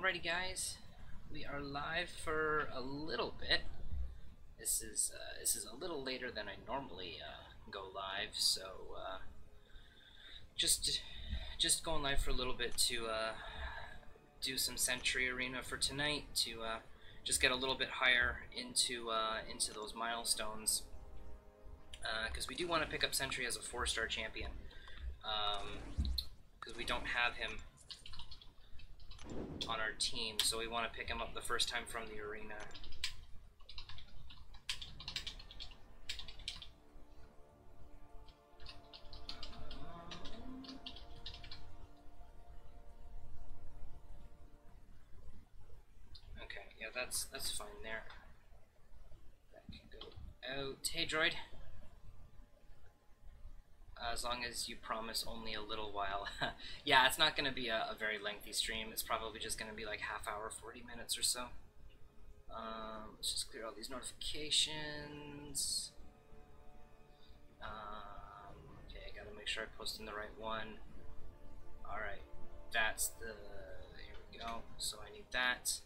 Alrighty guys, we are live for a little bit. This is a little later than I normally go live, so just going live for a little bit to do some Sentry Arena for tonight, to just get a little bit higher into those milestones, because we do want to pick up Sentry as a 4-star champion, because we don't have him on our team, so we want to pick him up the first time from the arena. Okay, yeah, that's fine there. That can go out. Hey, droid. As long as you promise only a little while. Yeah, it's not going to be a very lengthy stream. It's probably just going to be like half hour, 40 minutes or so. Let's just clear all these notifications. Okay, I got to make sure I post in the right one. Alright, that's the... Here we go. So I need that.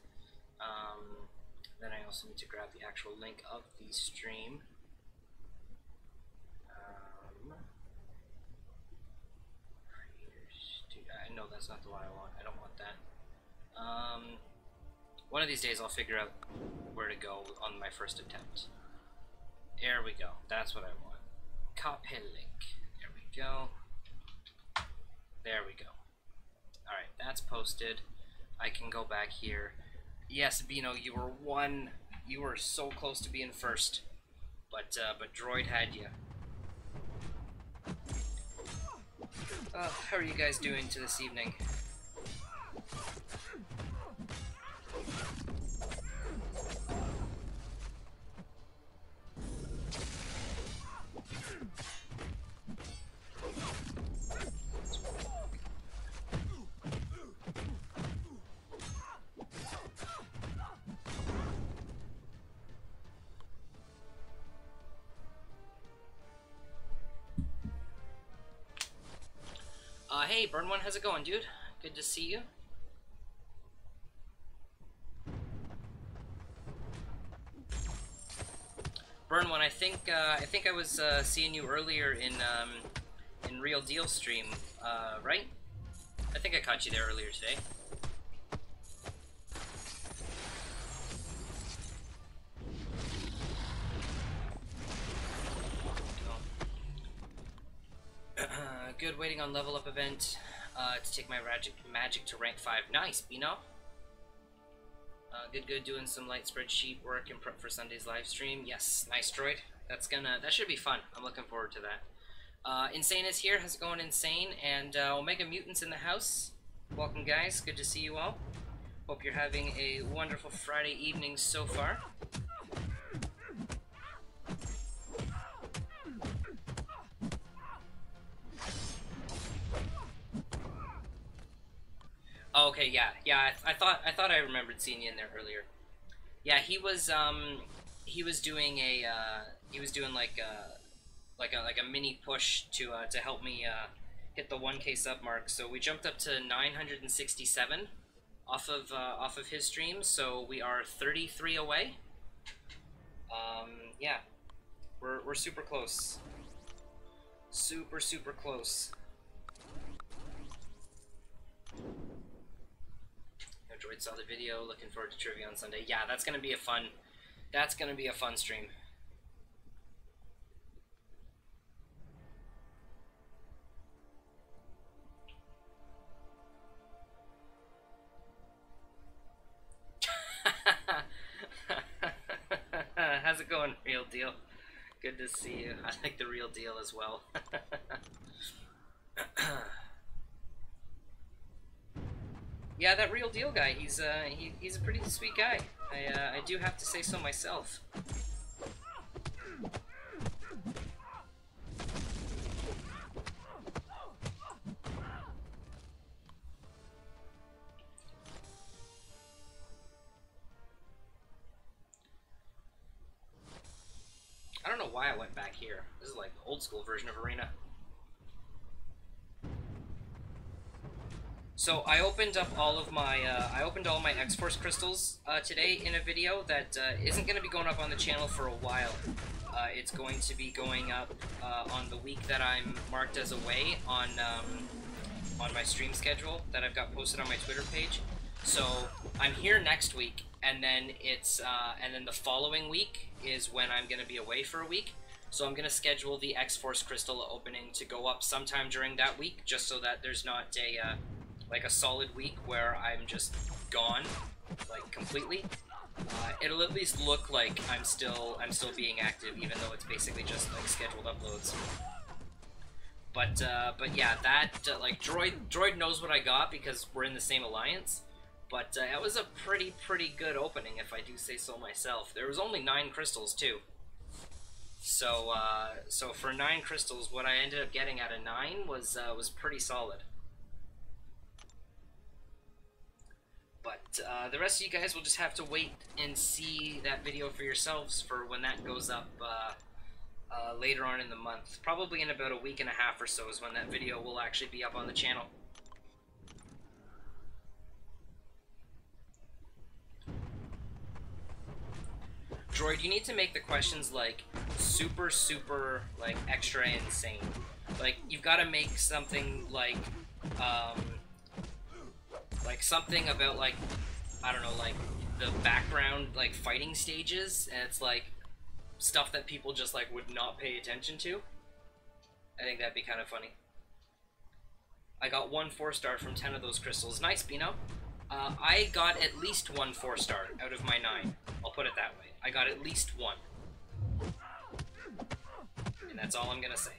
Then I also need to grab the actual link of the stream. No, that's not the one I want. I don't want that. One of these days I'll figure out where to go on my first attempt. There we go. That's what I want. Copy link. There we go. There we go. Alright, that's posted. I can go back here. Yes, Bino, you were so close to being first. But Droid had you. How are you guys doing to this evening? Hey, Burn One, how's it going, dude? Good to see you. Burn One, I think I was seeing you earlier in Real Deal stream, right? I think I caught you there earlier today. Good, waiting on level up event to take my magic to rank 5. Nice, Bino. Good, doing some light spreadsheet work and prep for Sunday's live stream. Yes, nice, droid. That should be fun. I'm looking forward to that. Insane is here. How's it going, Insane? And Omega Mutants in the house. Welcome, guys. Good to see you all. Hope you're having a wonderful Friday evening so far. Oh, okay, yeah. I thought I remembered seeing you in there earlier. Yeah, he was doing like a mini push to help me hit the 1K sub mark. So we jumped up to 967 off of his stream. So we are 33 away. Yeah, we're super close. Super close. Droid saw the video, looking forward to trivia on Sunday. Yeah, that's gonna be a fun stream. How's it going, Real Deal? Good to see you. I like the Real Deal as well. Yeah, that Real Deal guy, he's a pretty sweet guy. I do have to say so myself. I don't know why I went back here. This is like the old school version of Arena. So I opened up all of my X-Force crystals today in a video that isn't going to be going up on the channel for a while. It's going to be going up on the week that I'm marked as away on my stream schedule that I've got posted on my Twitter page. So I'm here next week, and then the following week is when I'm going to be away for a week. So I'm going to schedule the X-Force crystal opening to go up sometime during that week, just so that there's not a solid week where I'm just gone, like, completely. It'll at least look like I'm still being active, even though it's basically just like scheduled uploads. But yeah, that like Droid knows what I got because we're in the same alliance. But it was a pretty good opening, if I do say so myself. There was only 9 crystals too. So so for 9 crystals, what I ended up getting out of 9 was pretty solid. But the rest of you guys will just have to wait and see that video for yourselves for when that goes up later on in the month. Probably in about a week and a half or so is when that video will actually be up on the channel. Droid, you need to make the questions like super like extra insane. Like you've got to make something like something about like, I don't know, like the background like fighting stages, and it's like stuff that people just like would not pay attention to. I think that'd be kind of funny. I got 1 4-star from 10 of those crystals. Nice, Bino. I got at least 1 4-star out of my 9. I'll put it that way. I got at least 1. And that's all I'm gonna say.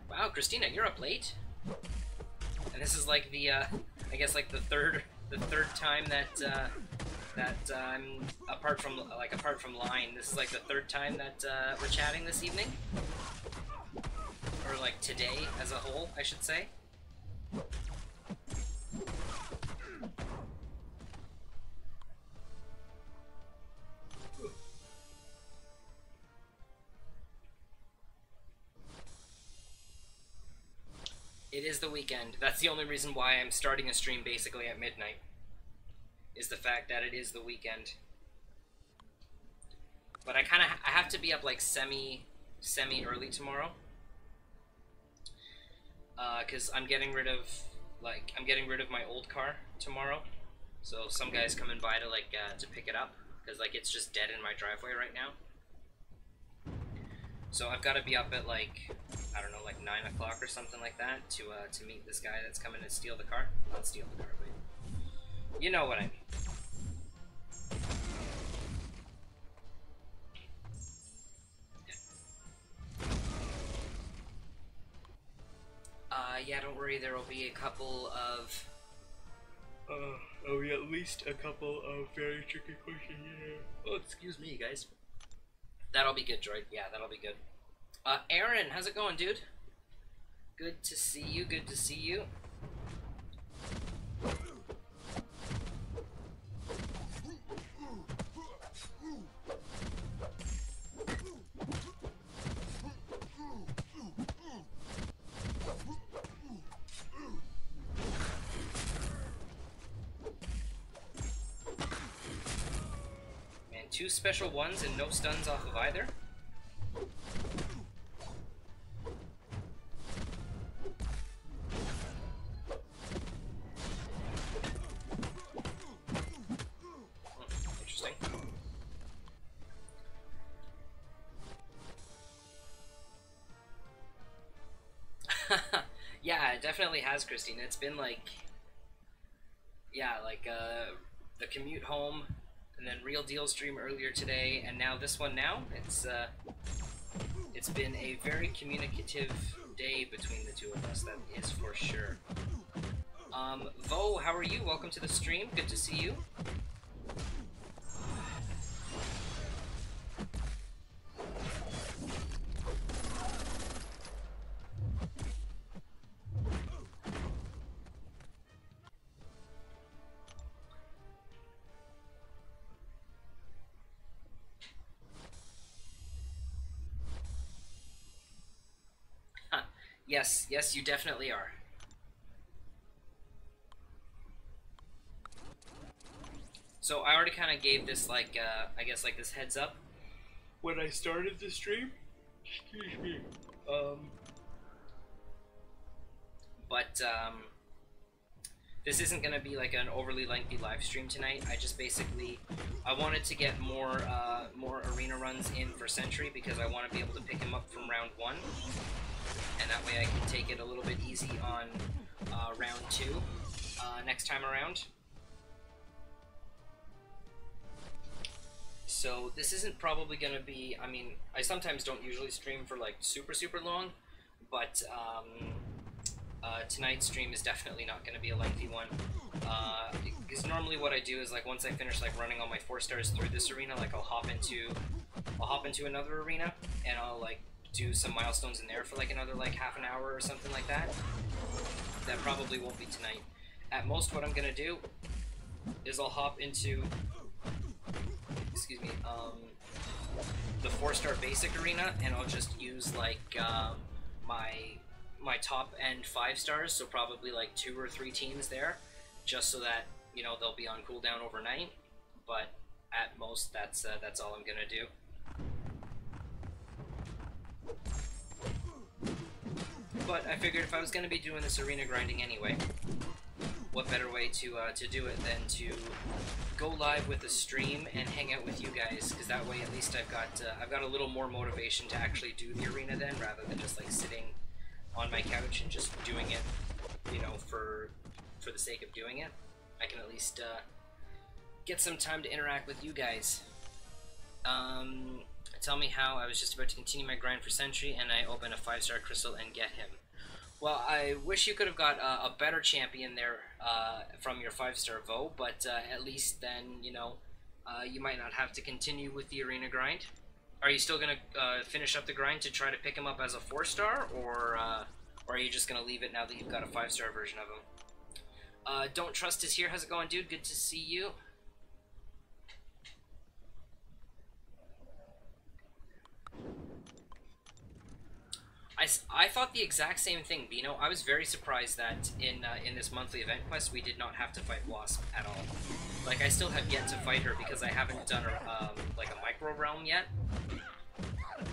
Wow, Christina, you're up late. And this is like the, I guess like the third time that I'm apart from line. This is like the 3rd time that we're chatting this evening, or like today as a whole, I should say. It is the weekend. That's the only reason why I'm starting a stream basically at midnight, is the fact that it is the weekend. But I have to be up like semi early tomorrow, because I'm getting rid of my old car tomorrow. So some guy's coming by to like to pick it up, because like it's just dead in my driveway right now. So I've got to be up at like, I don't know, like 9 o'clock or something like that to meet this guy that's coming to steal the car. Not steal the car, but you know what I mean. Yeah, don't worry, there will be a couple of... there'll be at least a couple of very tricky questions, yeah. Oh, excuse me, guys. That'll be good, Droid. Yeah, that'll be good. Aaron, how's it going, dude? Good to see you, good to see you. Man, 2 special ones and no stuns off of either. Yeah, it definitely has, Christina. It's been like, yeah, like the commute home, and then Real Deal stream earlier today, and now this one now. It's been a very communicative day between the two of us, that is for sure. Vo, how are you? Welcome to the stream. Good to see you. Yes, yes, you definitely are. So I already kind of gave this, like, I guess, like, this heads up when I started the stream. Excuse me. But, this isn't going to be, like, an overly lengthy live stream tonight. I just basically, I wanted to get more arena runs in for Sentry because I want to be able to pick him up from round 1. And that way I can take it a little bit easy on round 2 next time around. So this isn't probably going to be, I mean, I sometimes don't usually stream for like super long, but tonight's stream is definitely not going to be a lengthy one. Because normally what I do is, like, once I finish like running all my 4 stars through this arena, like I'll hop into another arena and I'll like do some milestones in there for like another like half an hour or something like that. That probably won't be tonight. At most, what I'm going to do is I'll hop into, excuse me, the 4-star basic arena, and I'll just use like my top end 5 stars, so probably like 2 or 3 teams there, just so that, you know, they'll be on cooldown overnight. But at most, that's all I'm gonna do. But I figured if I was gonna be doing this arena grinding anyway, what better way to do it than to go live with a stream and hang out with you guys, because that way at least I've got a little more motivation to actually do the arena then, rather than just like sitting on my couch and just doing it, you know, for the sake of doing it. I can at least get some time to interact with you guys. Tell me how. I was just about to continue my grind for Sentry and I open a 5-star crystal and get him. Well, I wish you could have got a better champion there from your 5-star vote, but at least then, you know, you might not have to continue with the arena grind. Are you still going to finish up the grind to try to pick him up as a 4-star, or are you just going to leave it now that you've got a 5-star version of him? Don't Trust is here. How's it going, dude? Good to see you. I thought the exact same thing, Bino. I was very surprised that in this monthly event quest we did not have to fight Wasp at all. Like, I still have yet to fight her because I haven't done like a micro realm yet.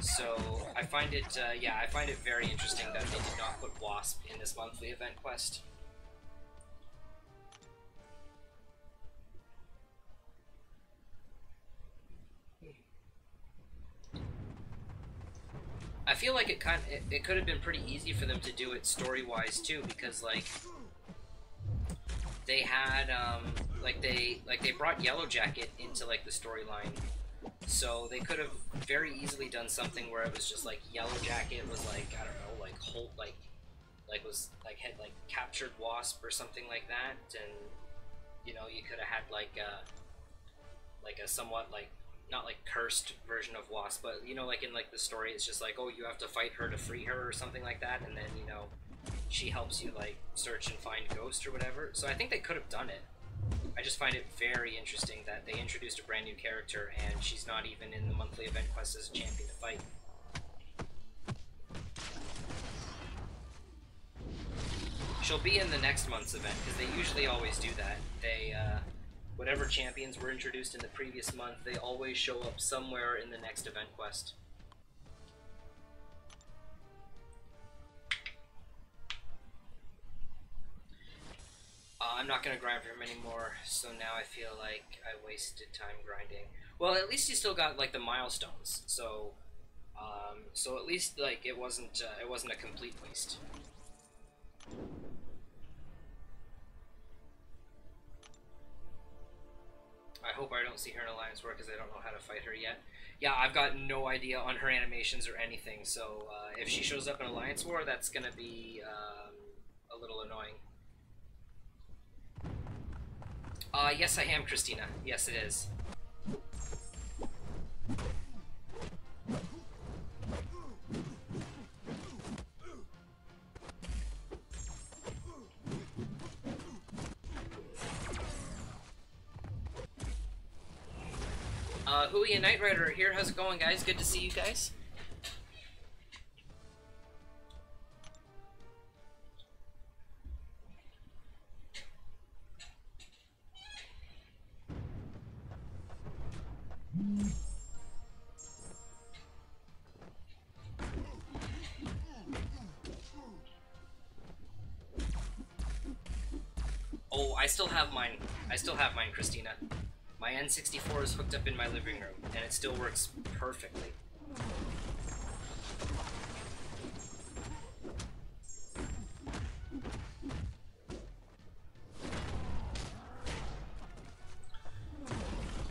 So I find it yeah, I find it very interesting that they did not put Wasp in this monthly event quest. I feel like it could have been pretty easy for them to do it story-wise too, because like they had like they brought Yellow Jacket into like the storyline, so they could have very easily done something where it was just like Yellow Jacket was like, I don't know, like had like captured Wasp or something like that, and you know, you could have had like a somewhat like, not like cursed version of Wasp, but you know, like in like the story, it's just like, oh, you have to fight her to free her or something like that, and then, you know, she helps you like search and find Ghost or whatever. So I think they could have done it. I just find it very interesting that they introduced a brand new character and she's not even in the monthly event quest as a champion to fight. She'll be in the next month's event, because they usually always do that. They whatever champions were introduced in the previous month, they always show up somewhere in the next event quest. I'm not going to grind for him anymore, so now I feel like I wasted time grinding. Well, at least you still got like the milestones, so so at least like it wasn't a complete waste. I hope I don't see her in Alliance War, because I don't know how to fight her yet. Yeah, I've got no idea on her animations or anything, so if she shows up in Alliance War, that's going to be a little annoying. Yes, I am, Christina. Yes, it is. Hui and Knight Rider are here. How's it going, guys? Good to see you guys. I still have mine. I still have mine, Christina. My N64 is hooked up in my living room, and it still works perfectly.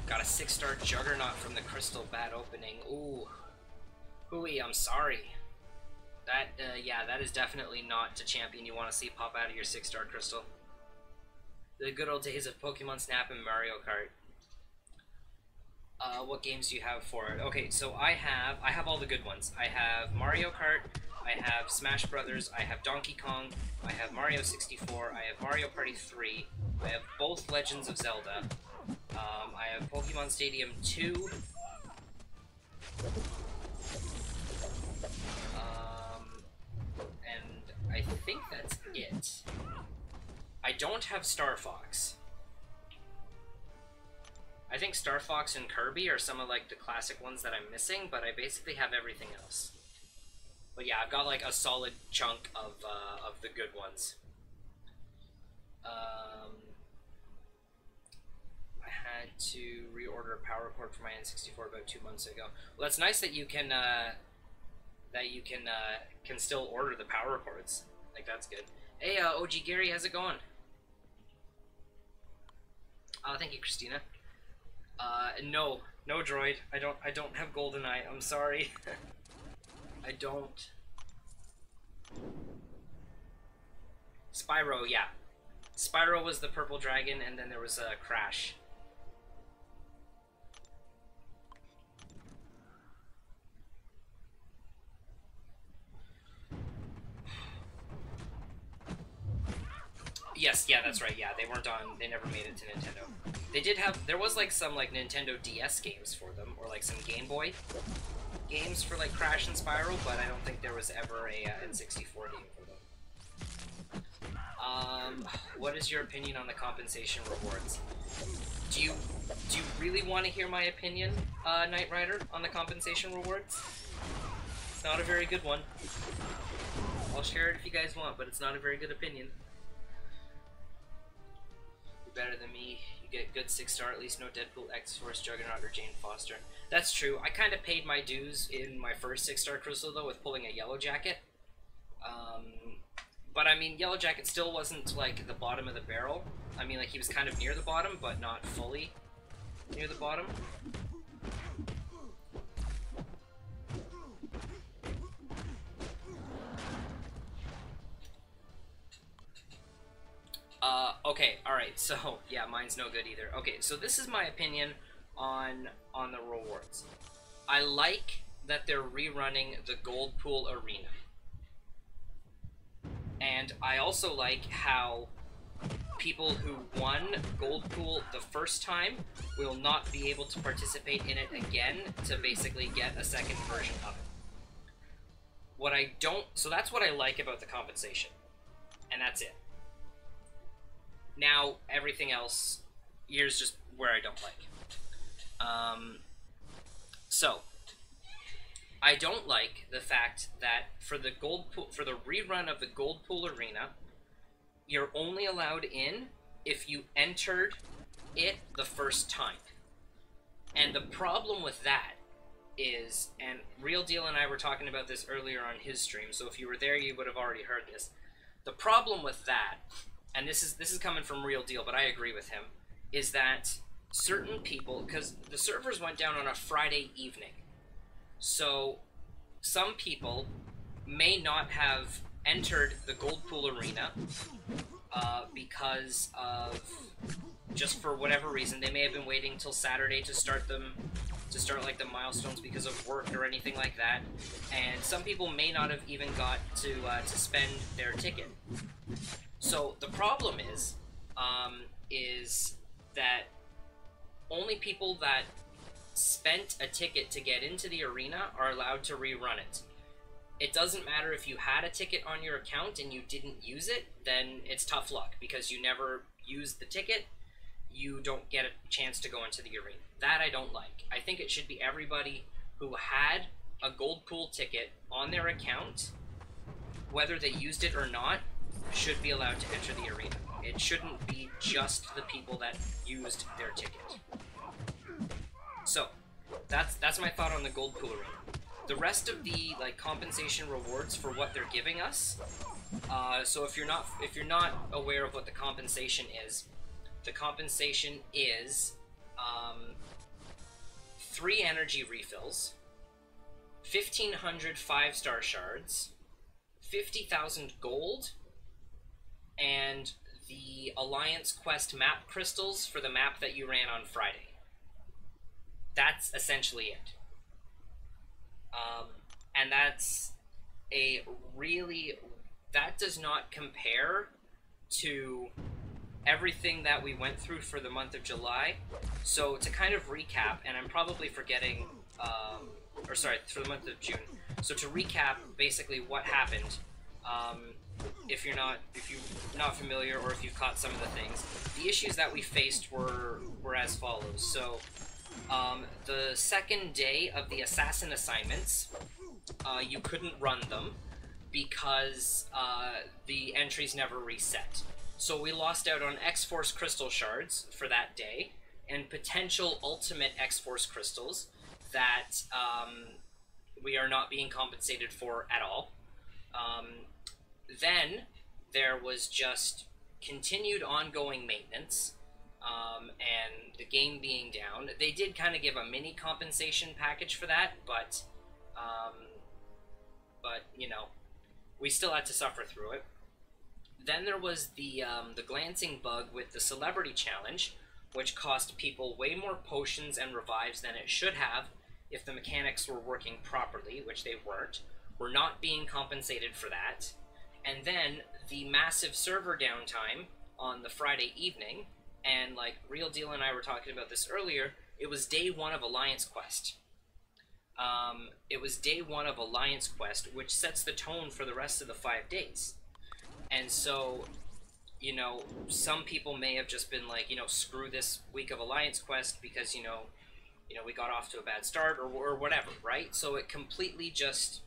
Got a 6-star Juggernaut from the Crystal Bat opening. Ooh. Hooey, I'm sorry. That, yeah, that is definitely not the champion you want to see pop out of your 6-star Crystal. The good old days of Pokemon Snap and Mario Kart. What games do you have for it? Okay, so I have all the good ones. I have Mario Kart, I have Smash Brothers, I have Donkey Kong, I have Mario 64, I have Mario Party 3, I have both Legends of Zelda, I have Pokemon Stadium 2, and I think that's it. I don't have Star Fox. I think Star Fox and Kirby are some of like the classic ones that I'm missing, but I basically have everything else. But yeah, I've got like a solid chunk of the good ones. I had to reorder a power cord for my N64 about 2 months ago. Well, that's nice that you can still order the power cords. Like, that's good. Hey, OG Gary, how's it going? Thank you, Christina. No, droid. I don't have GoldenEye. I'm sorry. I don't. Spyro, yeah. Spyro was the purple dragon, and then there was a Crash. Yes, yeah, that's right. Yeah, they weren't on. They never made it to Nintendo. They did have. There was like some like Nintendo DS games for them, or like some Game Boy games for like Crash and Spyro, but I don't think there was ever a N64 game for them. What is your opinion on the compensation rewards? Do you really want to hear my opinion, Knight Rider, on the compensation rewards? It's not a very good one. I'll share it if you guys want, but it's not a very good opinion. Better than me. You get good 6-star, at least no Deadpool, X-Force, Juggernaut, or Jane Foster. That's true. I kind of paid my dues in my first 6-star Crystal, though, with pulling a Yellow Jacket. But, I mean, Yellow Jacket still wasn't, like, the bottom of the barrel. I mean, like, he was kind of near the bottom, but not fully near the bottom. Okay, alright, so, yeah, mine's no good either. Okay, so this is my opinion on the rewards. I like that they're rerunning the Gold Pool Arena. And I also like how people who won Gold Pool the first time will not be able to participate in it again to basically get a second version of it. What I don't... So that's what I like about the compensation. And that's it. Now, everything else, here's just where I don't like. So, I don't like the fact that for the for the rerun of the Gold Pool Arena, you're only allowed in if you entered it the first time. And the problem with that is, and Real Deal and I were talking about this earlier on his stream, so if you were there, you would have already heard this. The problem with that, and this is coming from Real Deal, but I agree with him, is that certain people, because the servers went down on a Friday evening, so some people may not have entered the Gold Pool Arena because of, just for whatever reason, they may have been waiting till Saturday to start like the milestones because of work or anything like that, and some people may not have even got to spend their ticket. So the problem is that only people that spent a ticket to get into the arena are allowed to rerun it. It doesn't matter if you had a ticket on your account and you didn't use it, then it's tough luck, because you never used the ticket, you don't get a chance to go into the arena. That I don't like. I think it should be everybody who had a Gold Pool ticket on their account, whether they used it or not, should be allowed to enter the arena. It shouldn't be just the people that used their ticket. So, that's my thought on the gold pool arena. The rest of the like compensation rewards for what they're giving us. So if you're not aware of what the compensation is, the compensation is 3 energy refills, 1,500 5-star shards, 50,000 gold, and the Alliance Quest map crystals for the map that you ran on Friday. That's essentially it. And that's that does not compare to everything that we went through for the month of July. So to kind of recap, and I'm probably forgetting, or sorry, for the month of June. So to recap basically what happened, if you're not familiar, or if you've caught some of the things, the issues that we faced were as follows. So the second day of the assassin assignments, you couldn't run them because the entries never reset. So we lost out on X-Force crystal shards for that day, and potential ultimate X-Force crystals that we are not being compensated for at all. Then there was just continued ongoing maintenance, and the game being down. They did kind of give a mini compensation package for that, but you know, we still had to suffer through it. Then there was the glancing bug with the celebrity challenge, which cost people way more potions and revives than it should have if the mechanics were working properly, which they weren't. We're not being compensated for that. And then the massive server downtime on the Friday evening, and like Real Deal and I were talking about this earlier, it was day 1 of Alliance Quest. It was day 1 of Alliance Quest, which sets the tone for the rest of the 5 days. And so, you know, some people may have just been like, you know, screw this week of Alliance Quest because, you know, we got off to a bad start or whatever, right? So it completely just,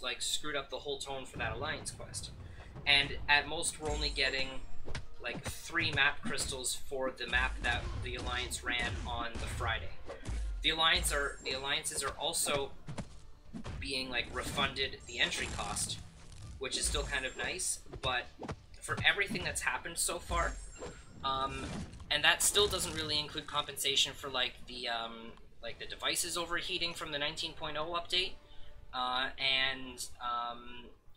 like, screwed up the whole tone for that Alliance Quest. And at most, we're only getting, like, 3 map crystals for the map that the Alliance ran on the Friday. The alliances are also being, like, refunded the entry cost, which is still kind of nice, but for everything that's happened so far, and that still doesn't really include compensation for like the devices overheating from the 19.0 update, and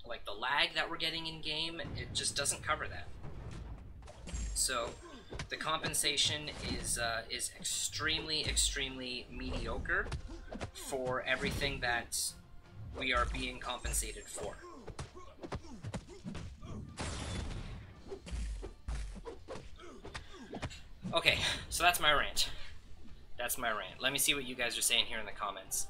like the lag that we're getting in game, it just doesn't cover that. So the compensation is extremely mediocre for everything that we are being compensated for. Okay, so that's my rant. That's my rant. Let me see what you guys are saying here in the comments.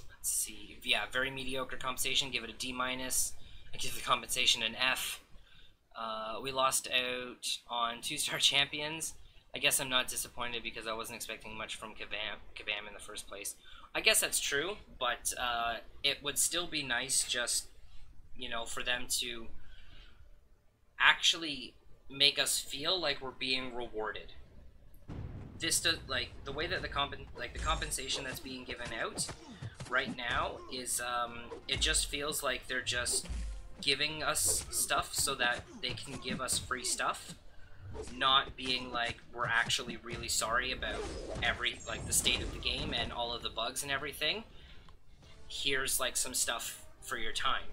Let's see. Yeah, very mediocre compensation. Give it a D-. I give the compensation an F. We lost out on 2-star champions. I guess I'm not disappointed because I wasn't expecting much from Kabam in the first place. I guess that's true, but it would still be nice just, you know, for them to actually make us feel like we're being rewarded. This does, like, the way that the compensation that's being given out right now is, it just feels like they're just giving us stuff so that they can give us free stuff. Not being like, we're actually really sorry about the state of the game and all of the bugs and everything. Here's like some stuff for your time.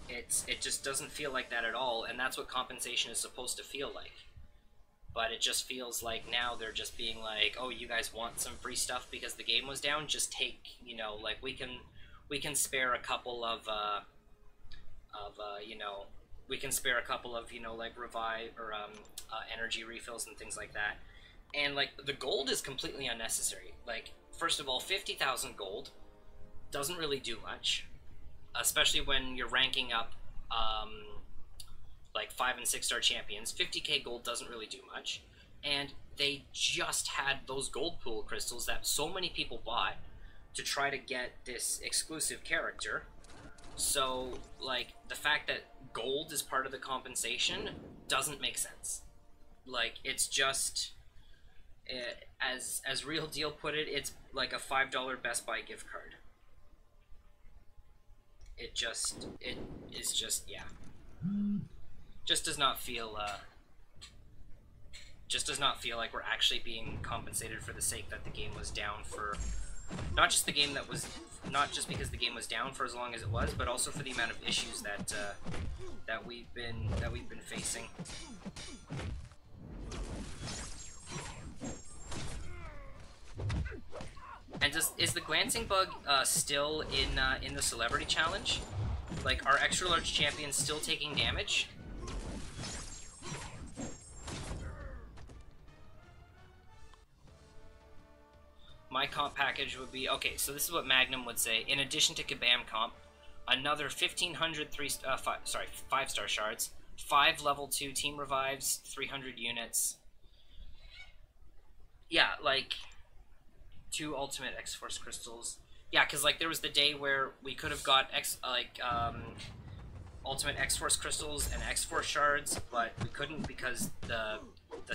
It just doesn't feel like that at all, and that's what compensation is supposed to feel like. But it just feels like now they're just being like, oh, you guys want some free stuff because the game was down? Just take, you know, like we can spare a couple of you know, we can spare a couple of, you know, like revive or energy refills and things like that. And like the gold is completely unnecessary. Like, first of all, 50,000 gold doesn't really do much, especially when you're ranking up like 5- and 6-star champions. 50k gold doesn't really do much. And they just had those gold pool crystals that so many people bought to try to get this exclusive character. So, like, the fact that gold is part of the compensation doesn't make sense. Like, it's just, as Real Deal put it, it's like a $5 Best Buy gift card. It is just, yeah. Just does not feel like we're actually being compensated for the sake that the game was down for, not just because the game was down for as long as it was, but also for the amount of issues that that we've been facing. And is the glancing bug still in the celebrity challenge? Like, are extra large champions still taking damage? My comp package would be, okay, so this is what Magnum would say. In addition to Kabam comp, another 1,500 5-star shards, 5 level 2 team revives, 300 units. Yeah, like 2 ultimate X-Force crystals. Yeah, because like there was the day where we could have got ultimate X-Force crystals and X-Force shards, but we couldn't because the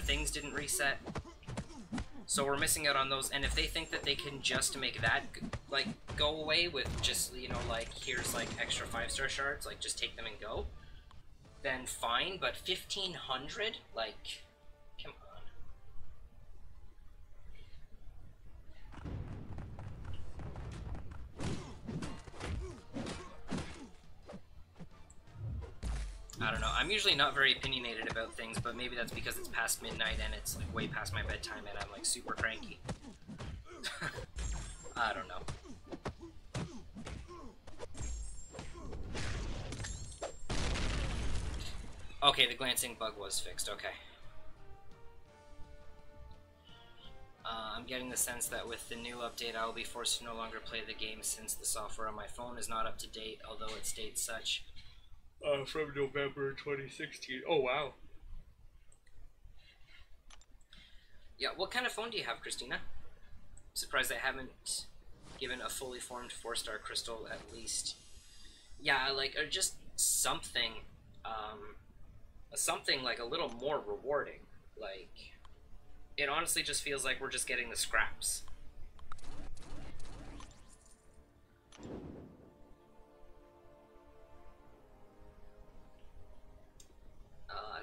things didn't reset. So we're missing out on those, and if they think that they can just make that, like, go away with just, you know, like, here's, like, extra 5-star shards, like, just take them and go, then fine, but 1,500? Like, come on. I don't know, I'm usually not very opinionated about things, but maybe that's because it's past midnight and it's like way past my bedtime and I'm like super cranky. I don't know. Okay, the glancing bug was fixed, okay. I'm getting the sense that with the new update I will be forced to no longer play the game since the software on my phone is not up to date, although it states such. From November 2016. Oh, wow. Yeah, what kind of phone do you have, Christina? Surprised I haven't given a fully formed 4-star crystal at least. Yeah, like, or just something, something like a little more rewarding. Like, it honestly just feels like we're just getting the scraps.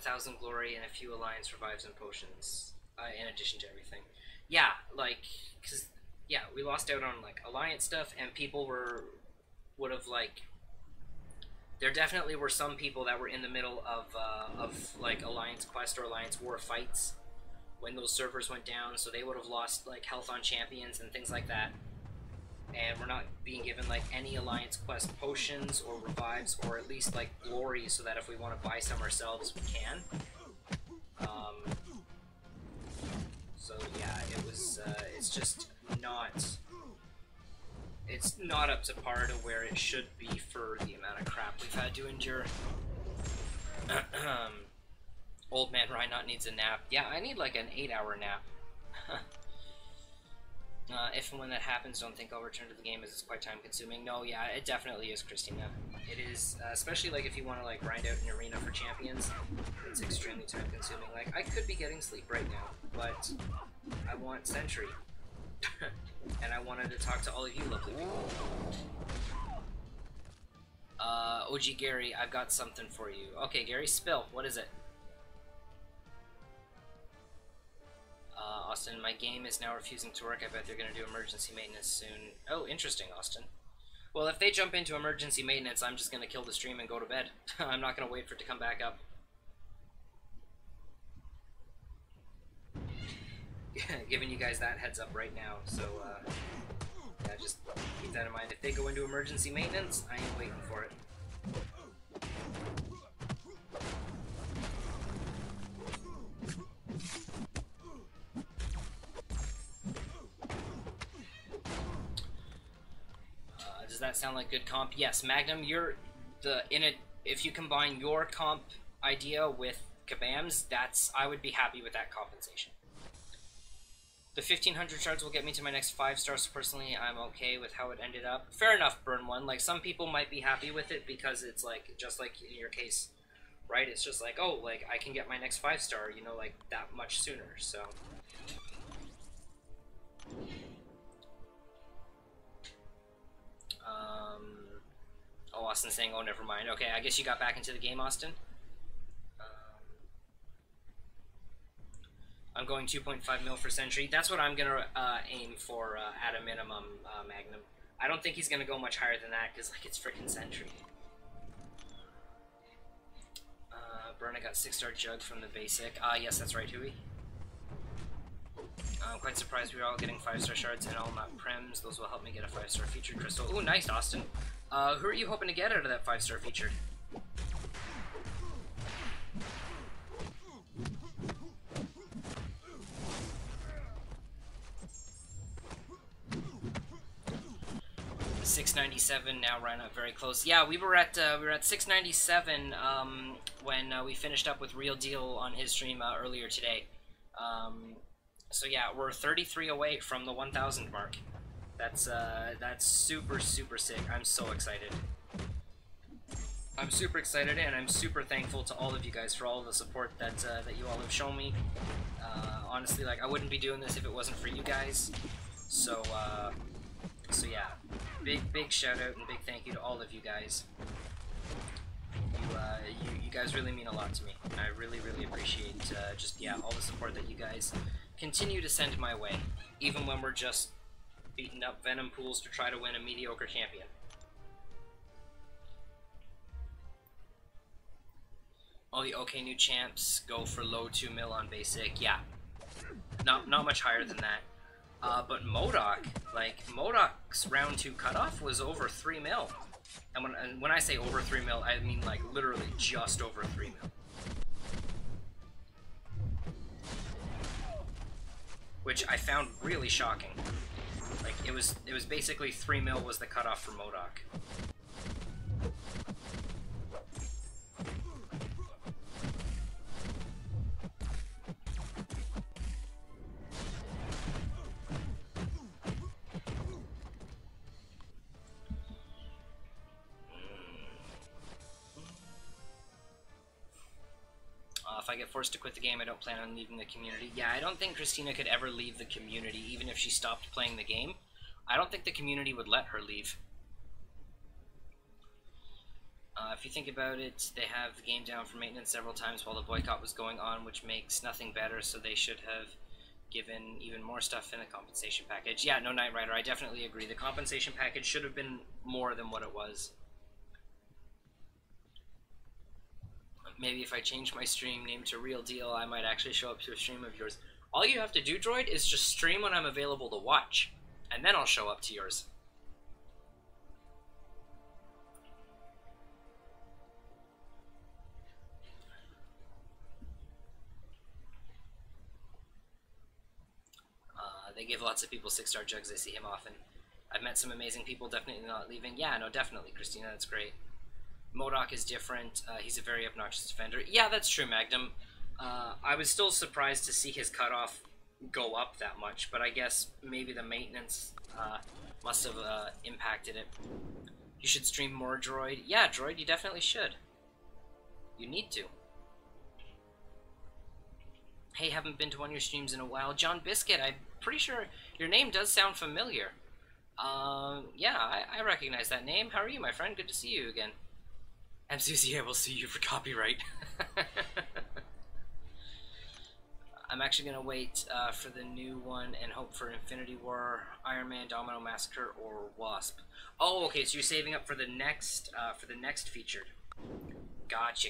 1,000 glory and a few alliance revives and potions, in addition to everything. Yeah, like, cause yeah, we lost out on like alliance stuff, and people would have like. There definitely were some people that were in the middle of like alliance quest or alliance war fights when those servers went down, so they would have lost like health on champions and things like that. And we're not being given like any alliance quest potions or revives, or at least like glory, so that if we want to buy some ourselves we can. So yeah, it was it's just not up to par to where it should be for the amount of crap we've had to endure. Old man Rhynot needs a nap. Yeah, I need like an 8-hour nap. If and when that happens, don't think I'll return to the game as it's quite time consuming. No, yeah, it definitely is, Christina. It is, especially like if you want to like grind out an arena for champions, it's extremely time consuming. Like, I could be getting sleep right now, but I want Sentry. And I wanted to talk to all of you lovely people. OG Gary, I've got something for you. Okay, Gary, spill. What is it? Austin, my game is now refusing to work. I bet they're going to do emergency maintenance soon. Oh, interesting, Austin. Well, if they jump into emergency maintenance, I'm just going to kill the stream and go to bed. I'm not going to wait for it to come back up. Giving you guys that heads up right now, so yeah, just keep that in mind. If they go into emergency maintenance, I ain't waiting for it. Does that sound like good comp? Yes, Magnum, you're if you combine your comp idea with Kabam's, I would be happy with that compensation. The 1500 shards will get me to my next 5 stars. Personally, I'm okay with how it ended up. Fair enough, Burn One. Like, some people might be happy with it because it's like, just like in your case, right? It's just like, oh, like, I can get my next 5 star, you know, like, that much sooner, so. Oh, Austin's saying, oh, never mind. Okay, I guess you got back into the game, Austin. I'm going 2.5 mil for Sentry. That's what I'm going to aim for at a minimum, Magnum. I don't think he's going to go much higher than that, because, like, it's freaking Sentry. Burna got 6-star Jug from the basic. Yes, that's right, Hui. I'm quite surprised we are all getting 5-star shards and all not prems. Those will help me get a 5-star featured crystal. Ooh, nice, Austin. Who are you hoping to get out of that 5-star featured? $697 now, right up very close. Yeah, we were at $697 when we finished up with Real Deal on his stream earlier today. So yeah, we're 33 away from the 1,000 mark. That's super sick. I'm so excited. I'm super excited, and I'm super thankful to all of you guys for all the support that that you all have shown me. Honestly, like, I wouldn't be doing this if it wasn't for you guys. So so yeah, big shout out and big thank you to all of you guys. You guys really mean a lot to me. I really appreciate just, yeah, all the support that you guys continue to send my way, even when we're just beating up Venom pools to try to win a mediocre champion. All the okay new champs go for low 2 mil on basic. Yeah, not much higher than that. But MODOK, like, MODOK's round 2 cutoff was over 3 mil. And when I say over 3 mil, I mean, like, literally just over 3 mil. Which I found really shocking. Like, it was basically 3 mil was the cutoff for MODOK. If I get forced to quit the game, I don't plan on leaving the community. Yeah, I don't think Christina could ever leave the community, even if she stopped playing the game. I don't think the community would let her leave. If you think about it, they have the game down for maintenance several times while the boycott was going on, which makes nothing better, so they should have given even more stuff in the compensation package. Yeah, no, Knight Rider, I definitely agree. The compensation package should have been more than what it was. Maybe if I change my stream name to Real Deal, I might actually show up to a stream of yours. All you have to do, Droid, is just stream when I'm available to watch, and then I'll show up to yours. They give lots of people 6-star jugs, I see him often. I've met some amazing people, definitely not leaving. Yeah, no, definitely, Christina, that's great. MODOK is different. He's a very obnoxious defender. Yeah, that's true, Magnum. I was still surprised to see his cutoff go up that much, but I guess maybe the maintenance must have impacted it. You should stream more, Droid. Yeah, Droid, you definitely should. You need to. Hey, haven't been to one of your streams in a while. John Biscuit, I'm pretty sure your name does sound familiar. Yeah, I recognize that name. How are you, my friend? Good to see you again. And Susie, I will sue you for copyright. I'm actually going to wait for the new one and hope for Infinity War, Iron Man, Domino Massacre, or Wasp. Oh, okay, so you're saving up for the next featured. Gotcha.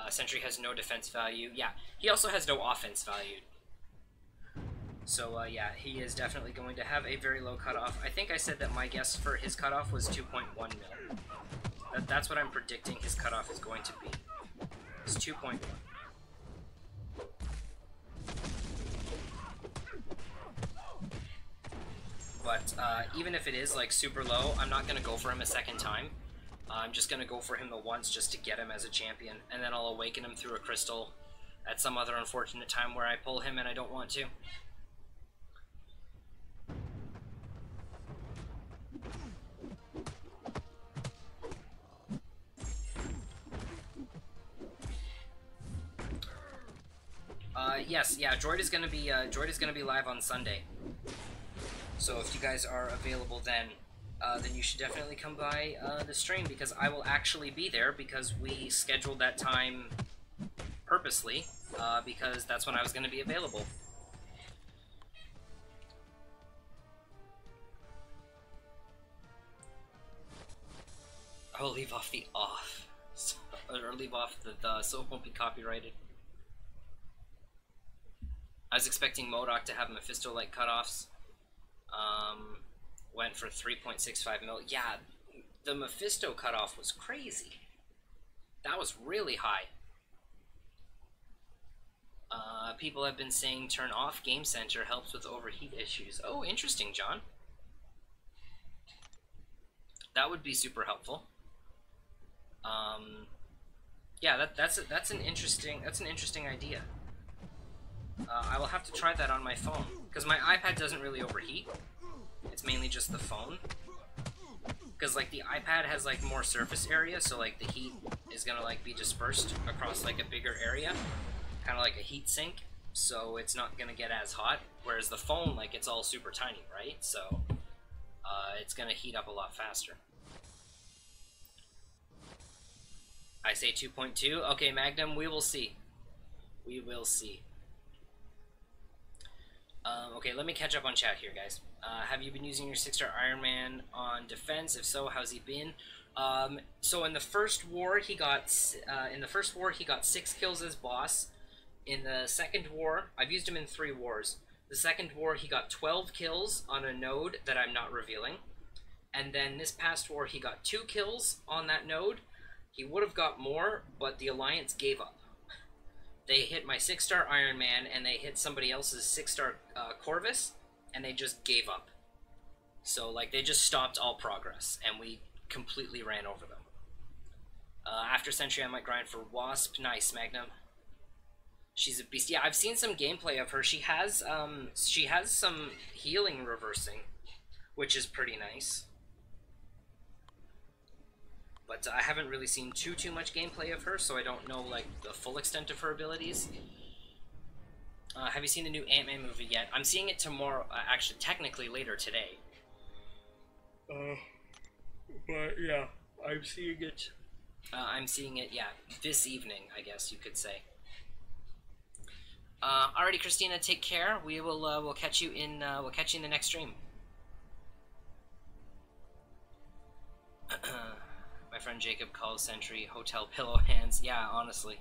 Sentry has no defense value. Yeah, he also has no offense value. So, yeah, he is definitely going to have a very low cutoff. I think I said that my guess for his cutoff was 2.1 mil. That's what I'm predicting his cutoff is going to be. It's 2.1. But even if it is like super low, I'm not going to go for him a second time. I'm just going to go for him the once just to get him as a champion, and then I'll awaken him through a crystal at some other unfortunate time where I pull him and I don't want to. Yes, yeah, Droid is gonna be live on Sunday. So if you guys are available then you should definitely come by the stream, because I will actually be there, because we scheduled that time purposely, because that's when I was gonna be available. I'll leave off the off, so, or leave off the, so it won't be copyrighted. I was expecting MODOK to have Mephisto-like cutoffs. Went for 3.65 mil. Yeah, the Mephisto cutoff was crazy. That was really high. People have been saying turn off Game Center helps with overheat issues. Oh, interesting, John. That would be super helpful. Yeah, that's an interesting idea. I will have to try that on my phone, because my iPad doesn't really overheat. It's mainly just the phone. Because like the iPad has like more surface area, so like the heat is gonna like be dispersed across like a bigger area, kind of like a heat sink. So it's not gonna get as hot. Whereas the phone, like it's all super tiny, right? So it's gonna heat up a lot faster. I say 2.2. Okay, Magnum, we will see. We will see. Okay, let me catch up on chat here, guys. Have you been using your 6-star Iron Man on defense? If so, how's he been? So in the first war, he got 6 kills as boss. In the second war, I've used him in 3 wars. The second war, he got 12 kills on a node that I'm not revealing. And then this past war, he got 2 kills on that node. He would have got more, but the Alliance gave up. They hit my 6-star Iron Man, and they hit somebody else's 6-star Corvus, and they just gave up. So, like, they just stopped all progress, and we completely ran over them. After Sentry, I might grind for Wasp. Nice, Magnum. She's a beast. Yeah, I've seen some gameplay of her. She has some healing reversing, which is pretty nice. But I haven't really seen too much gameplay of her, so I don't know like the full extent of her abilities. Have you seen the new Ant-Man movie yet? I'm seeing it tomorrow. Actually, technically later today. But yeah, I'm seeing it. I'm seeing it, yeah, this evening, I guess you could say. Alrighty, Christina, take care. We will we'll catch you in the next stream. My friend Jacob calls Sentry hotel pillow hands. Yeah, honestly.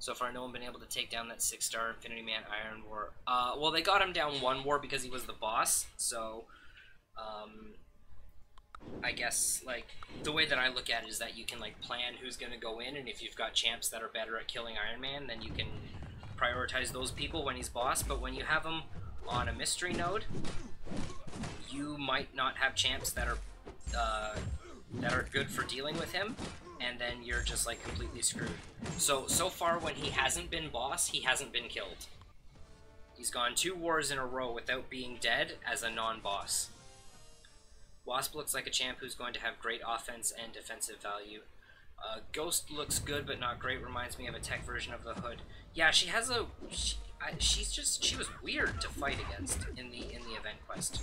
So far, no one been able to take down that 6-star Infinity Man Iron War. Well, they got him down 1 war because he was the boss. So, I guess like the way that I look at it is that you can like plan who's gonna go in, and if you've got champs that are better at killing Iron Man, then you can prioritize those people when he's boss. But when you have him on a mystery node, you might not have champs that are good for dealing with him, and then you're just like completely screwed. So far when he hasn't been boss, he hasn't been killed. He's gone 2 wars in a row without being dead as a non-boss. Wasp looks like a champ who's going to have great offense and defensive value. Ghost looks good but not great, reminds me of a tech version of the Hood. Yeah, she has a... she was weird to fight against in the event quest.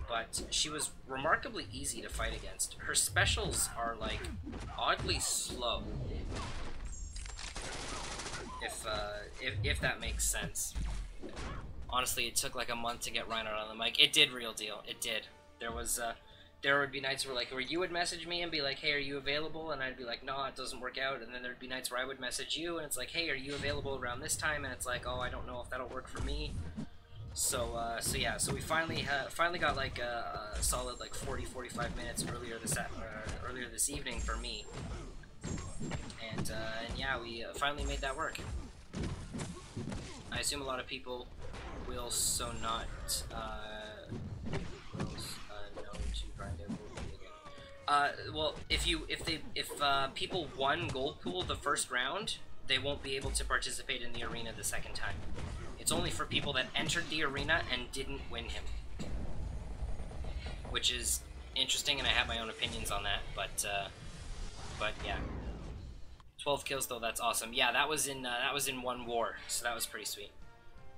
But she was remarkably easy to fight against. Her specials are like oddly slow, if that makes sense. Honestly, it took like a month to get Reinhardt on the mic. It did, real deal. It did. There would be nights where you would message me and be like, hey, are you available? And I'd be like, no, it doesn't work out. And then there'd be nights where I would message you and it's like, hey, are you available around this time? And it's like, oh, I don't know if that'll work for me. So yeah, so we finally got like a solid like 40-45 minutes earlier this evening for me, and yeah, we finally made that work. I assume a lot of people will not know to grind it again. Well, if people won Gold Pool the first round, they won't be able to participate in the arena the second time. It's only for people that entered the arena and didn't win him. Which is interesting, and I have my own opinions on that, but yeah. 12 kills though, that's awesome. Yeah, that was in one war, so that was pretty sweet.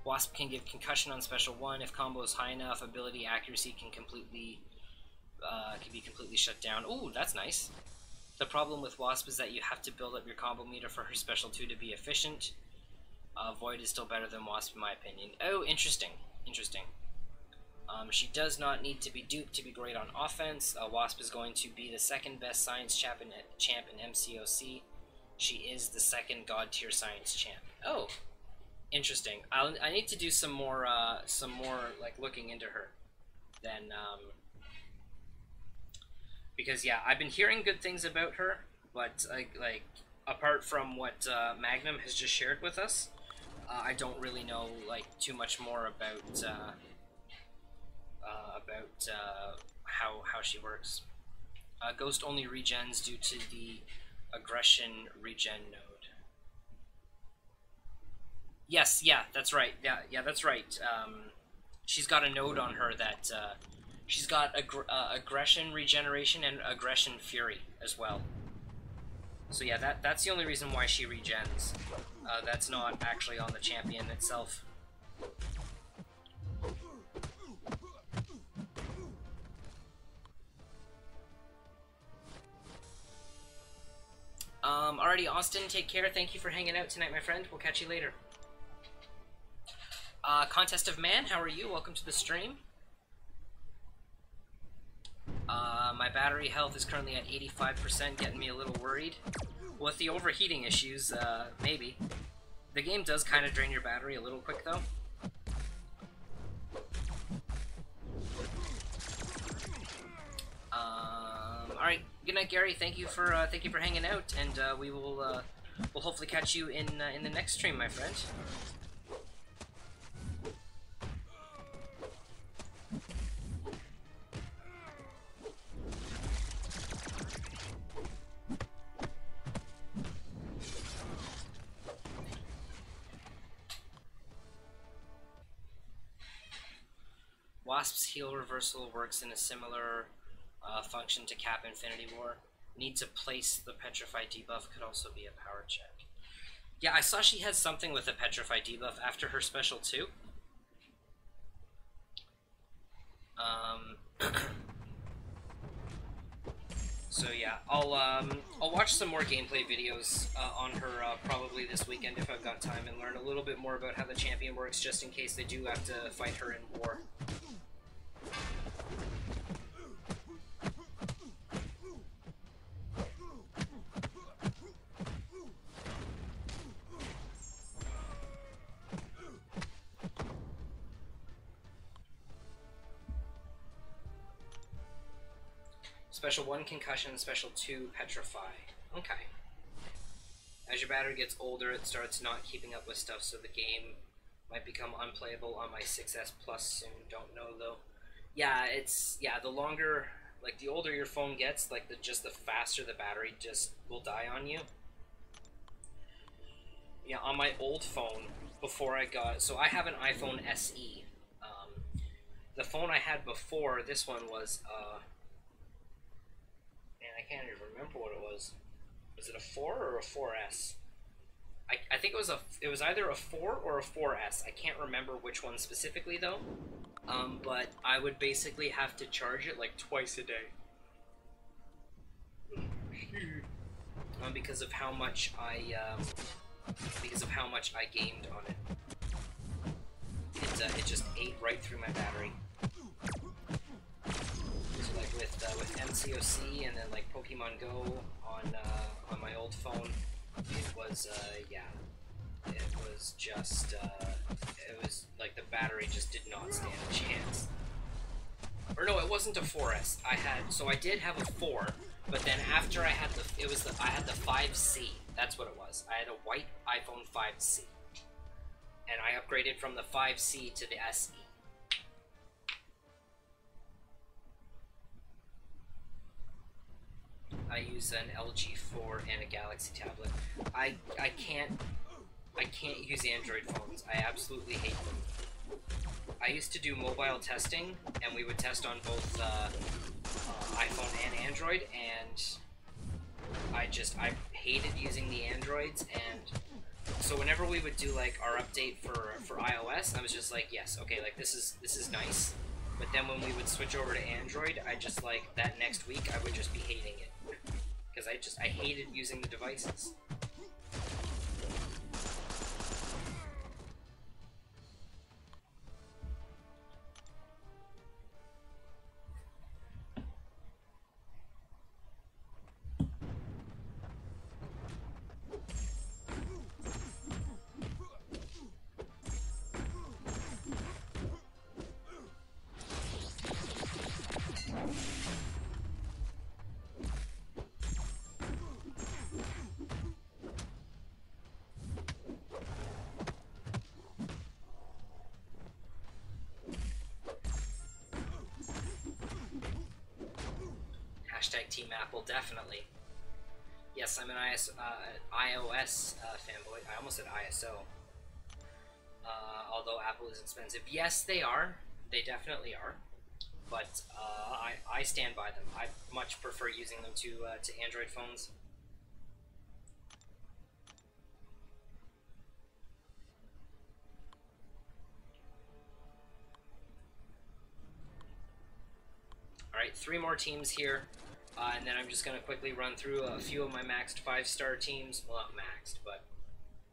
Wasp can give concussion on special 1. If combo is high enough, ability accuracy can be completely shut down. Ooh, that's nice. The problem with Wasp is that you have to build up your combo meter for her special 2 to be efficient. Void is still better than Wasp in my opinion. Oh, interesting. Interesting. She does not need to be duped to be great on offense. Wasp is going to be the second best science champ in MCOC. She is the second god tier science champ. Oh, interesting. I need to do some more like looking into her. Then because yeah, I've been hearing good things about her, but like apart from what Magnum has just shared with us, I don't really know like too much more about how she works. Ghost only regens due to the aggression regen node. Yes, yeah, that's right. Yeah, that's right. She's got a node on her that she's got aggression regeneration and aggression fury as well. So yeah, that's the only reason why she regens. That's not actually on the champion itself. Alrighty, Austin, take care. Thank you for hanging out tonight, my friend. We'll catch you later. Contest of Man, how are you? Welcome to the stream. My battery health is currently at 85%, getting me a little worried. With the overheating issues, maybe. The game does kind of drain your battery a little quick, though. Alright, good night, Gary. Thank you for hanging out, and we will we'll hopefully catch you in the next stream, my friend. Wasp's heal reversal works in a similar function to Cap Infinity War. Need to place the Petrify debuff could also be a power check. Yeah, I saw she had something with a Petrify debuff after her special 2. So yeah, I'll watch some more gameplay videos on her probably this weekend if I've got time, and learn a little bit more about how the champion works, just in case they do have to fight her in war. Special 1 concussion, special 2 petrify. Okay. As your battery gets older, it starts not keeping up with stuff, so the game might become unplayable on my 6S Plus soon. Don't know though. Yeah, the longer, like the older your phone gets, like the faster the battery just will die on you. Yeah, on my old phone, before I got, so I have an iPhone SE. The phone I had before this one was, man, I can't even remember what it was. Was it a 4 or a 4S? I think it was either a 4 or a 4S. I can't remember which one specifically though. But I would basically have to charge it like twice a day. Because of how much I gamed on it. It just ate right through my battery. So like with MCOC and then like Pokemon Go on my old phone, it was yeah, it was just it was like the battery just did not stand a chance. Or no, it wasn't a 4S. I did have a 4, but then after I had I had the 5C. That's what it was. I had a white iPhone 5C, and I upgraded from the 5C to the SE. I use an LG 4 and a Galaxy tablet. I can't use Android phones. I absolutely hate them. I used to do mobile testing, and we would test on both iPhone and Android, and I hated using the Androids, and so whenever we would do like our update for iOS, I was just like, yes, okay, like this is nice. But then when we would switch over to Android, I just like that next week I would just be hating it because I hated using the devices. Hashtag Team Apple, definitely. Yes, I'm an iOS fanboy. I almost said ISO. Although Apple is expensive. Yes, they are. They definitely are. But I stand by them. I much prefer using them to Android phones. Alright, 3 more teams here. And then I'm just going to quickly run through a few of my maxed 5-star teams. Well, not maxed, but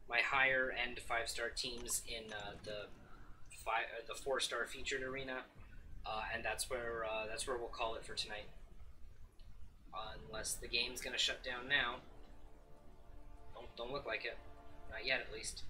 my higher end 5-star teams in the 4-star featured arena. And that's where we'll call it for tonight. Unless the game's going to shut down now. Don't look like it. Not yet, at least.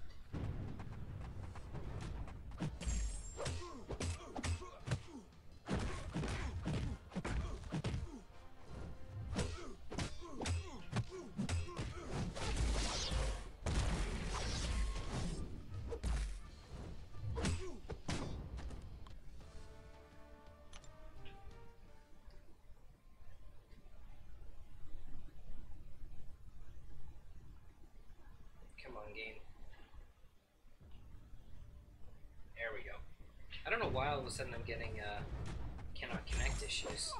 Game. There we go. I don't know why all of a sudden I'm getting cannot connect issues.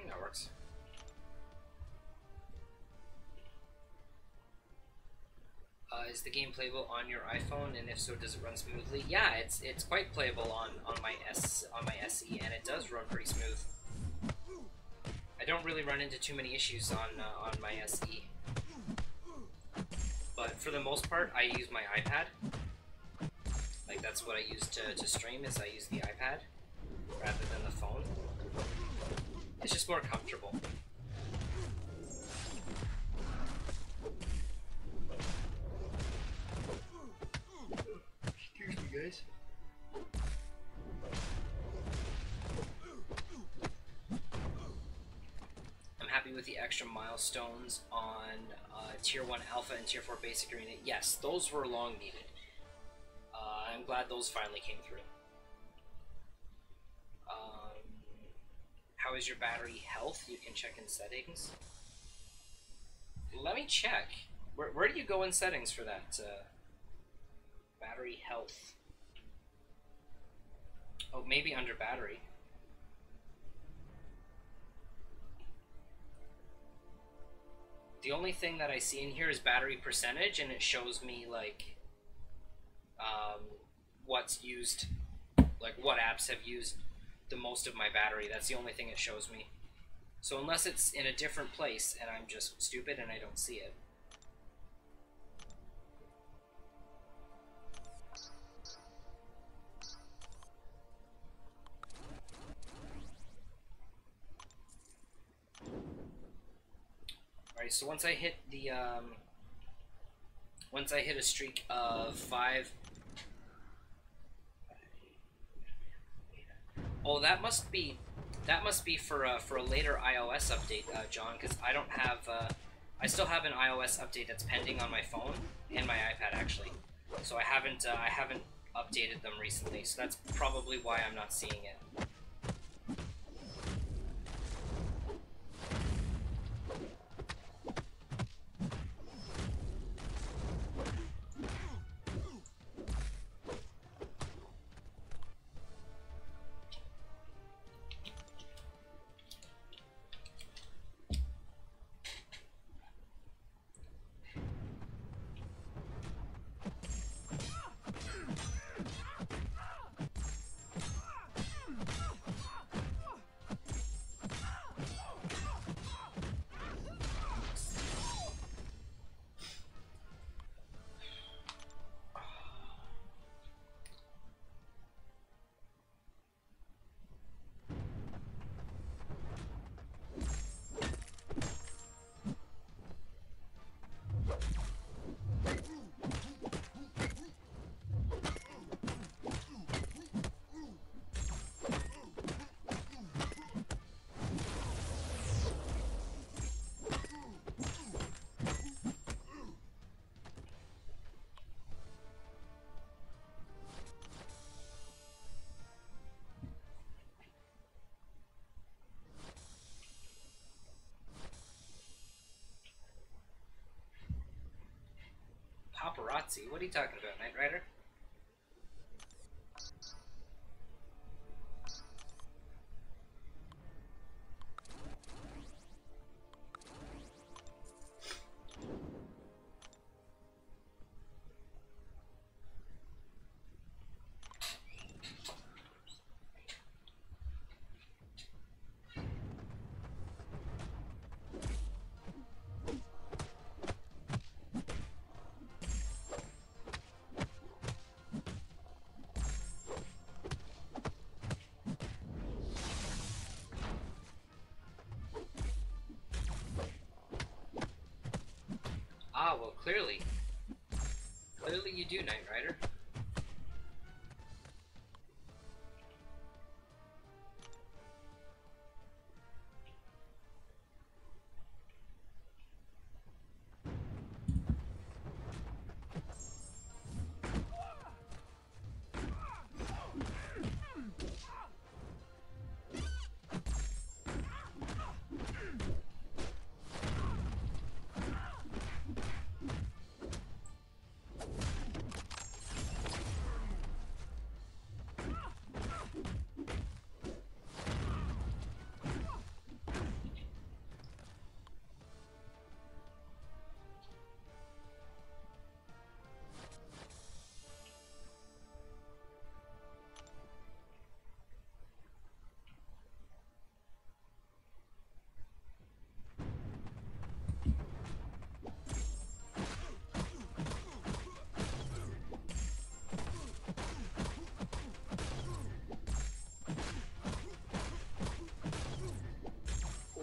That works. Is the game playable on your iPhone, and if so, does it run smoothly? Yeah, it's quite playable on my SE, and it does run pretty smooth. I don't really run into too many issues on my SE, but for the most part, I use my iPad. Like that's what I use to stream. Is I use the iPad rather than the phone. It's just more comfortable. Excuse me, guys. I'm happy with the extra milestones on Tier 1 Alpha and Tier 4 Basic Arena. Yes, those were long needed. I'm glad those finally came through. How is your battery health? You can check in settings. Let me check. Where do you go in settings for that? Battery health. Oh, maybe under battery. The only thing that I see in here is battery percentage, and it shows me like what's used, like what apps have used the most of my battery. That's the only thing it shows me. So unless it's in a different place and I'm just stupid and I don't see it. Alright, so once I hit the once I hit a streak of 5. Oh, that must be for a later iOS update, John, because I don't have I still have an iOS update that's pending on my phone and my iPad actually. So I haven't updated them recently, so that's probably why I'm not seeing it. Nazi. What are you talking about, Knight Rider? Ah, well, clearly. Clearly you do, Knight Rider.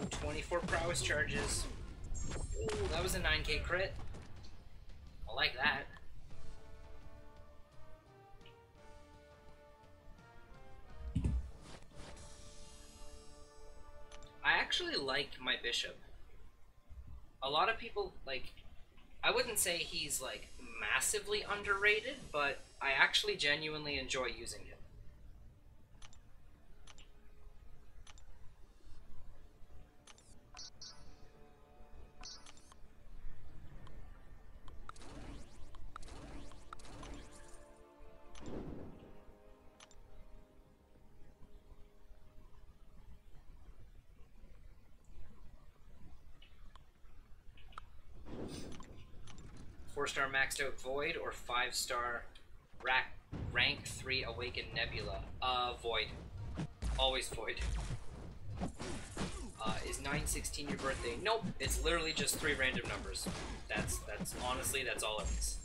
Ooh, 24 prowess charges. Ooh, that was a 9k crit. I like that. I actually like my bishop. A lot of people, like, I wouldn't say he's, like, massively underrated, but I actually genuinely enjoy using him. Four-star maxed out Void or 5-star rank 3 Awakened Nebula? Void. Always Void. Is 9/16 your birthday? Nope, it's literally just 3 random numbers. That's honestly, that's all it is.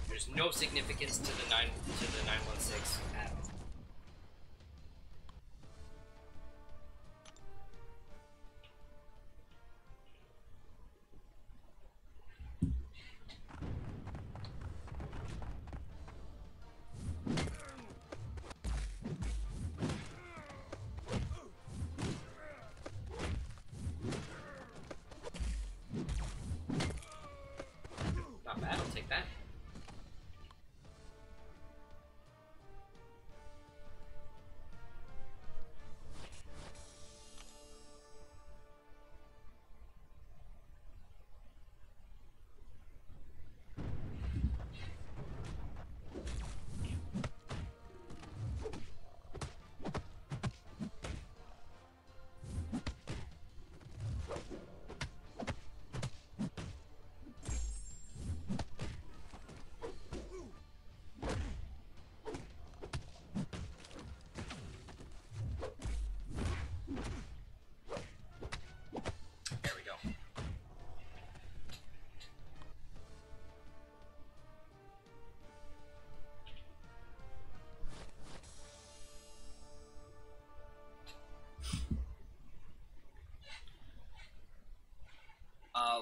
There's no significance to the 916 at all. Not bad, I'll take that. There we go.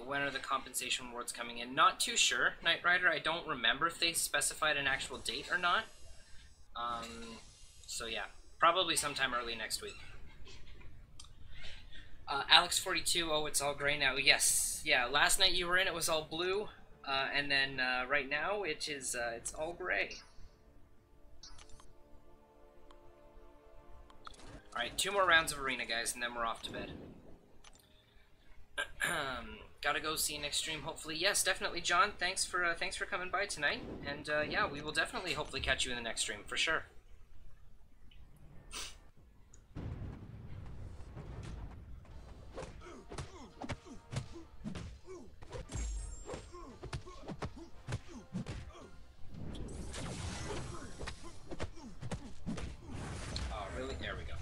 When are the compensation awards coming in? Not too sure, Knight Rider. I don't remember if they specified an actual date or not. So yeah, probably sometime early next week. Alex42, oh, it's all gray now. Yes, yeah, last night you were in, it was all blue, and then right now it is, it's all gray. Alright, 2 more rounds of arena, guys, and then we're off to bed. Gotta gotta go. See you next stream, hopefully. Yes, definitely, John. Thanks for coming by tonight. And yeah, we will definitely hopefully catch you in the next stream for sure. Oh, really? There we go.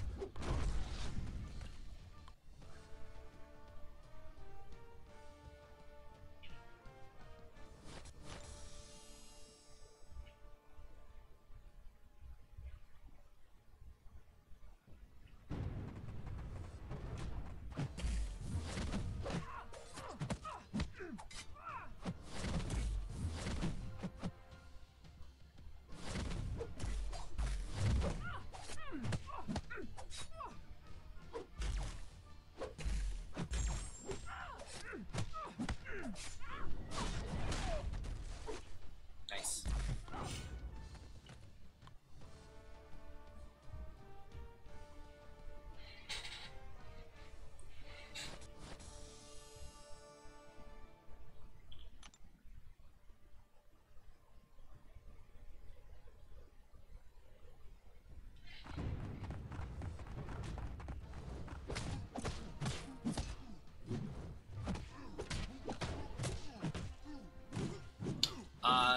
Nice.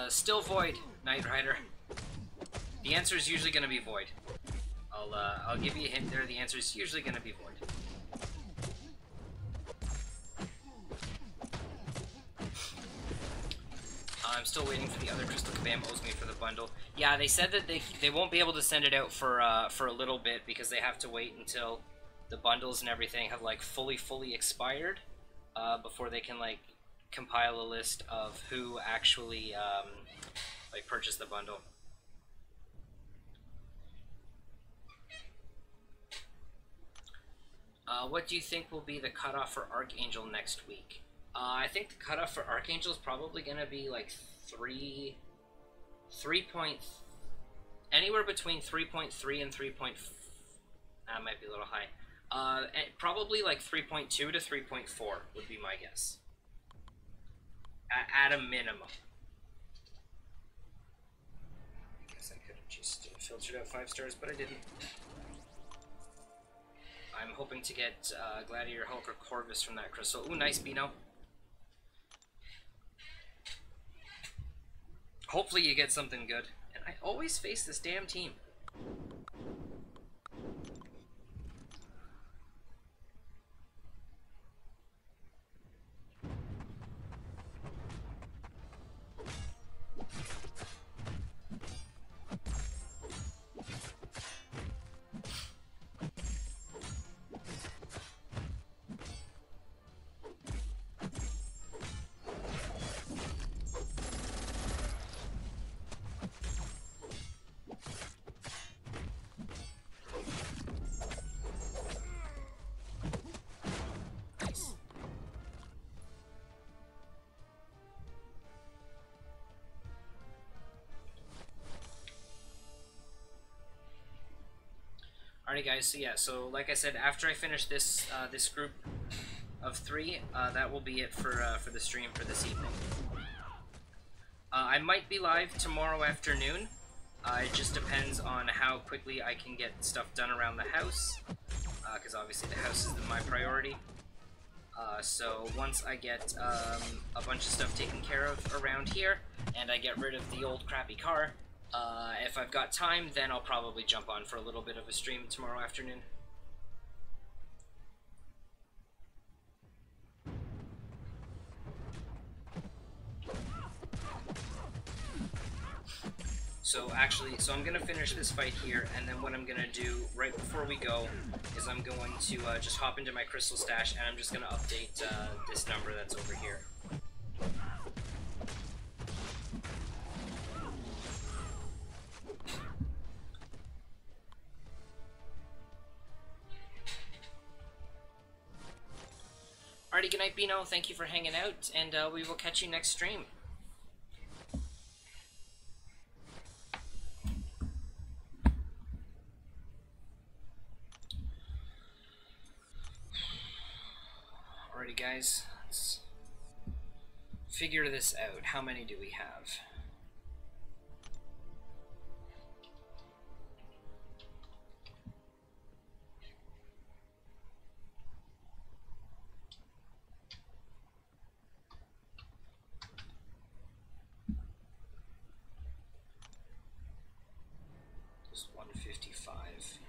Still void, Knight Rider. The answer is usually going to be void. I'll give you a hint there. The answer is usually going to be void. I'm still waiting for the other Crystal Kabam owes me for the bundle. Yeah, they said that they won't be able to send it out for a little bit because they have to wait until the bundles and everything have like fully expired before they can like compile a list of who actually like purchased the bundle. What do you think will be the cutoff for Archangel next week? I think the cutoff for Archangel is probably going to be like anywhere between 3.3 and 3. That might be a little high. Probably like 3.2 to 3.4 would be my guess. At a minimum. I guess I could have just filtered out 5 stars, but I didn't. I'm hoping to get Gladiator, Hulk, or Corvus from that crystal. Ooh, nice, Bino. Hopefully you get something good. And I always face this damn team. Alrighty guys, so yeah, so like I said, after I finish this this group of 3, that will be it for the stream for this evening. I might be live tomorrow afternoon. It just depends on how quickly I can get stuff done around the house, because obviously the house is my priority. So once I get a bunch of stuff taken care of around here, and I get rid of the old crappy car, if I've got time, then I'll probably jump on for a little bit of a stream tomorrow afternoon. So actually, I'm gonna finish this fight here, and then what I'm gonna do right before we go is I'm going to just hop into my crystal stash, and I'm just gonna update this number that's over here. Alrighty, good night, Bino. Thank you for hanging out, and we will catch you next stream. Alrighty, guys. figure this out. How many do we have? Just 155.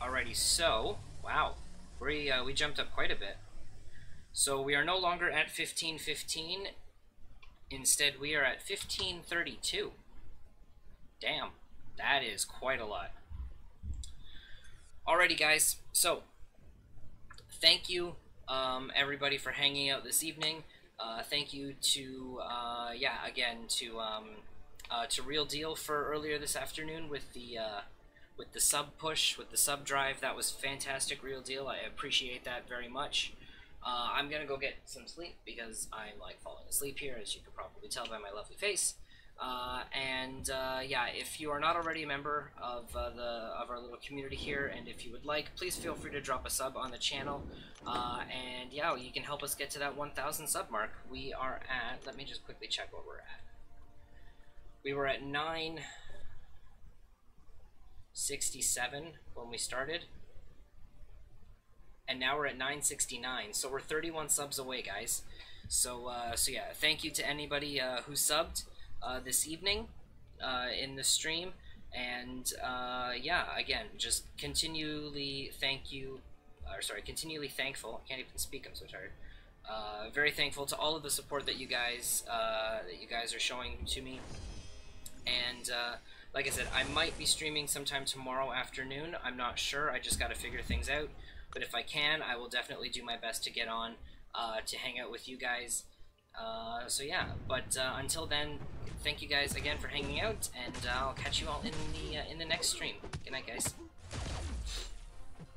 Alrighty, so wow, we jumped up quite a bit. So we are no longer at 1515. Instead, we are at 1532. Damn, that is quite a lot. Alrighty, guys. So thank you, everybody, for hanging out this evening. Thank you to yeah, again to Real Deal for earlier this afternoon with the sub push, with the sub drive. That was fantastic, Real Deal. I appreciate that very much. I'm gonna go get some sleep because I'm like falling asleep here, as you can probably tell by my lovely face. Yeah, if you are not already a member of our little community here, and if you would like, please feel free to drop a sub on the channel. And yeah, you can help us get to that 1,000 sub mark. We are at, let me just quickly check what we're at. We were at 967 when we started, and now we're at 969, so we're 31 subs away, guys. So yeah, thank you to anybody who subbed this evening in the stream, and yeah, again, just continually thankful. I can't even speak, I'm so tired. Very thankful to all of the support that you guys are showing to me, and like I said, I might be streaming sometime tomorrow afternoon. I'm not sure. I just got to figure things out. But if I can, I will definitely do my best to get on to hang out with you guys. So yeah, but until then, thank you guys again for hanging out, and I'll catch you all in the next stream. Good night, guys.